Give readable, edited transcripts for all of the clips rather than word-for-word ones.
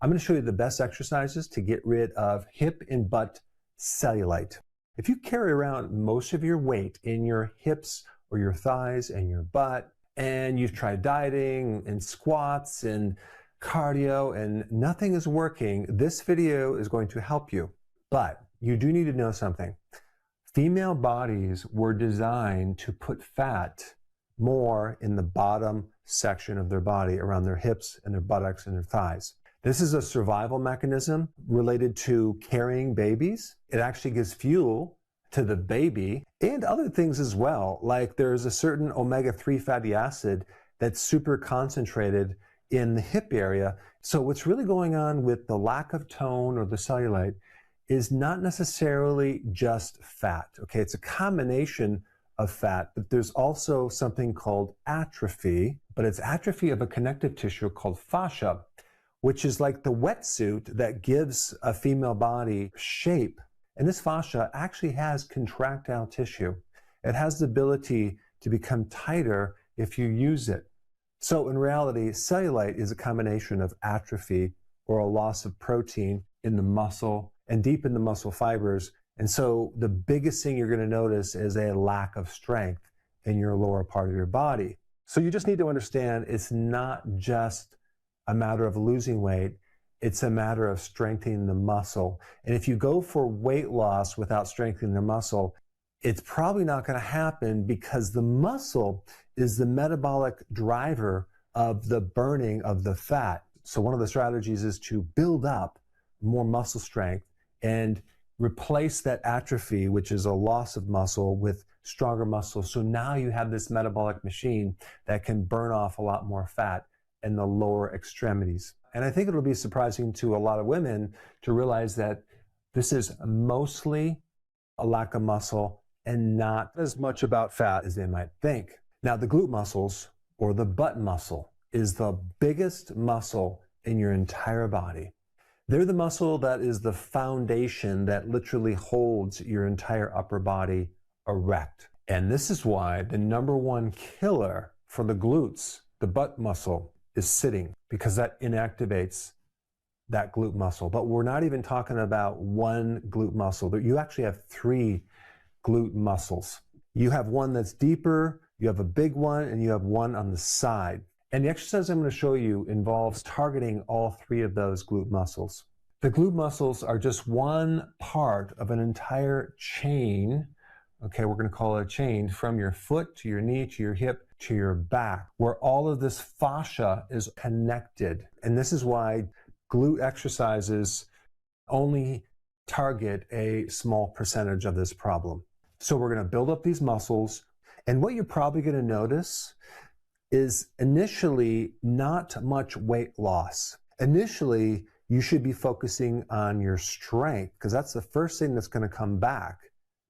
I'm going to show you the best exercises to get rid of hip and butt cellulite. If you carry around most of your weight in your hips or your thighs and your butt, and you've tried dieting and squats and cardio and nothing is working, this video is going to help you. But you do need to know something. Female bodies were designed to put fat more in the bottom section of their body, around their hips and their buttocks and their thighs. This is a survival mechanism related to carrying babies. It actually gives fuel to the baby and other things as well. Like there's a certain omega-3 fatty acid that's super concentrated in the hip area. So what's really going on with the lack of tone or the cellulite is not necessarily just fat. Okay, it's a combination of fat, but there's also something called atrophy, but it's atrophy of a connective tissue called fascia, which is like the wetsuit that gives a female body shape. And this fascia actually has contractile tissue. It has the ability to become tighter if you use it. So in reality, cellulite is a combination of atrophy or a loss of protein in the muscle and deep in the muscle fibers. And so the biggest thing you're going to notice is a lack of strength in your lower part of your body. So you just need to understand it's not just a matter of losing weight, it's a matter of strengthening the muscle. And if you go for weight loss without strengthening the muscle, it's probably not going to happen because the muscle is the metabolic driver of the burning of the fat. So one of the strategies is to build up more muscle strength and replace that atrophy, which is a loss of muscle, with stronger muscle. So now you have this metabolic machine that can burn off a lot more fat in the lower extremities. And I think it'll be surprising to a lot of women to realize that this is mostly a lack of muscle and not as much about fat as they might think. Now, the glute muscles or the butt muscle is the biggest muscle in your entire body. They're the muscle that is the foundation that literally holds your entire upper body erect. And this is why the #1 killer for the glutes, the butt muscle, is sitting, because that inactivates that glute muscle. But we're not even talking about one glute muscle. You actually have 3 glute muscles. You have one that's deeper, you have a big one, and you have one on the side. And the exercise I'm going to show you involves targeting all 3 of those glute muscles. The glute muscles are just one part of an entire chain. Okay, we're going to call it a chain from your foot to your knee to your hip to your back, where all of this fascia is connected. And this is why glute exercises only target a small percentage of this problem. So we're going to build up these muscles. And what you're probably going to notice is initially not much weight loss. Initially, you should be focusing on your strength, because that's the first thing that's going to come back.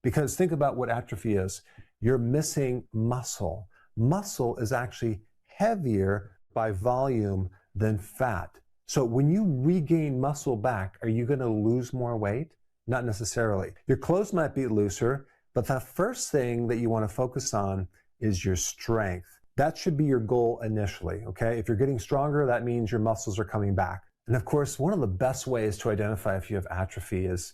Because think about what atrophy is. You're missing muscle. Muscle is actually heavier by volume than fat. So when you regain muscle back, are you going to lose more weight? Not necessarily. Your clothes might be looser, but the first thing that you want to focus on is your strength. That should be your goal initially, okay? If you're getting stronger, that means your muscles are coming back. And of course, one of the best ways to identify if you have atrophy is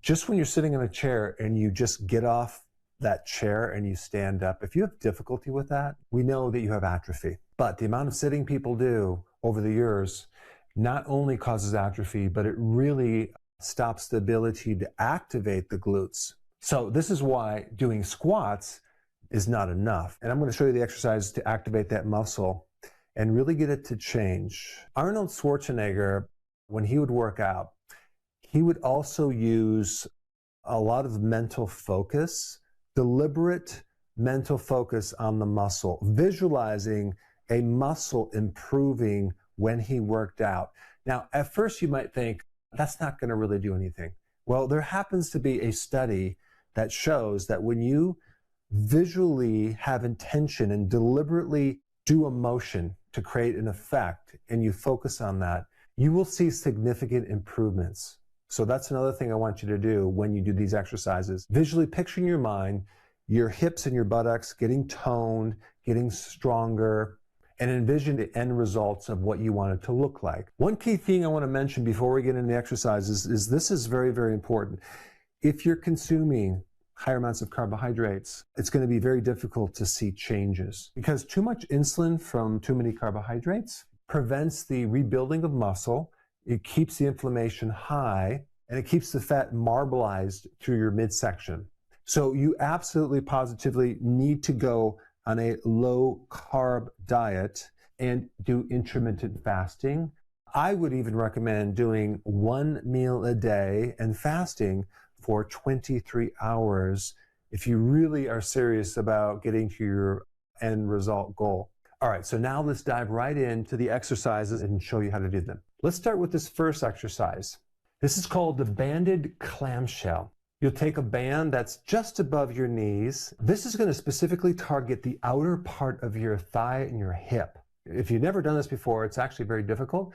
just when you're sitting in a chair and you just get off that chair and you stand up. If you have difficulty with that, we know that you have atrophy. But the amount of sitting people do over the years not only causes atrophy, but it really stops the ability to activate the glutes. So this is why doing squats is not enough. And I'm going to show you the exercise to activate that muscle and really get it to change. Arnold Schwarzenegger, when he would work out, he would also use a lot of mental focus, deliberate mental focus on the muscle, visualizing a muscle improving when he worked out. Now, at first you might think, that's not going to really do anything. Well, there happens to be a study that shows that when you visually have intention and deliberately do a motion to create an effect and you focus on that, you will see significant improvements. So that's another thing I want you to do when you do these exercises. Visually picture in your mind your hips and your buttocks getting toned, getting stronger, and envision the end results of what you want it to look like. One key thing I want to mention before we get into the exercises is this is very, very important. If you're consuming higher amounts of carbohydrates, it's going to be very difficult to see changes because too much insulin from too many carbohydrates prevents the rebuilding of muscle. It keeps the inflammation high and it keeps the fat marbleized through your midsection. So you absolutely positively need to go on a low carb diet and do intermittent fasting. I would even recommend doing 1 meal a day and fasting for 23 hours if you really are serious about getting to your end result goal. All right, so now let's dive right into the exercises and show you how to do them. Let's start with this first exercise. This is called the banded clamshell. You'll take a band that's just above your knees. This is going to specifically target the outer part of your thigh and your hip. If you've never done this before, it's actually very difficult,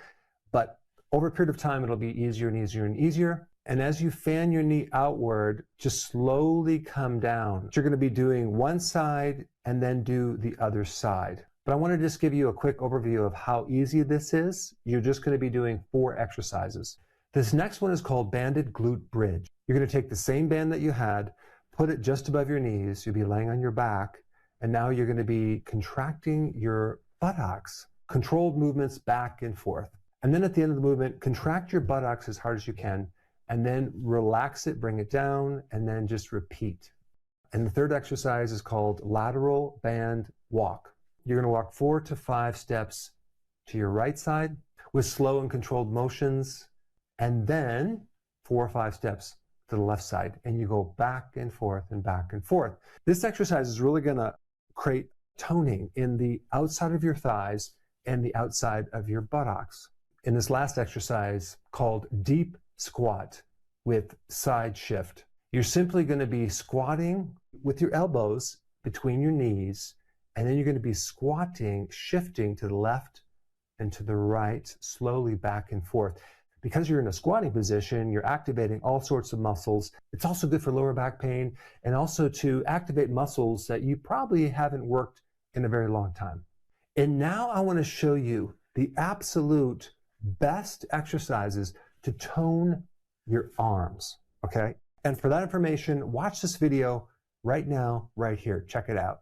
but over a period of time, it'll be easier and easier and easier. And as you fan your knee outward, just slowly come down. You're going to be doing one side and then do the other side. But I want to just give you a quick overview of how easy this is. You're just going to be doing 4 exercises. This next one is called banded glute bridge. You're going to take the same band that you had, put it just above your knees. You'll be laying on your back, and now you're going to be contracting your buttocks, controlled movements back and forth. And then at the end of the movement, contract your buttocks as hard as you can, and then relax it, bring it down, and then just repeat. And the third exercise is called lateral band walk. You're going to walk 4 to 5 steps to your right side with slow and controlled motions, and then 4 or 5 steps to the left side, and you go back and forth and back and forth. This exercise is really going to create toning in the outside of your thighs and the outside of your buttocks. In this last exercise called deep squat with side shift, you're simply going to be squatting with your elbows between your knees, and then you're going to be squatting, shifting to the left and to the right, slowly back and forth. Because you're in a squatting position, you're activating all sorts of muscles. It's also good for lower back pain and also to activate muscles that you probably haven't worked in a very long time. And now I want to show you the absolute best exercises to tone your arms, okay? And for that information, watch this video right now, right here. Check it out.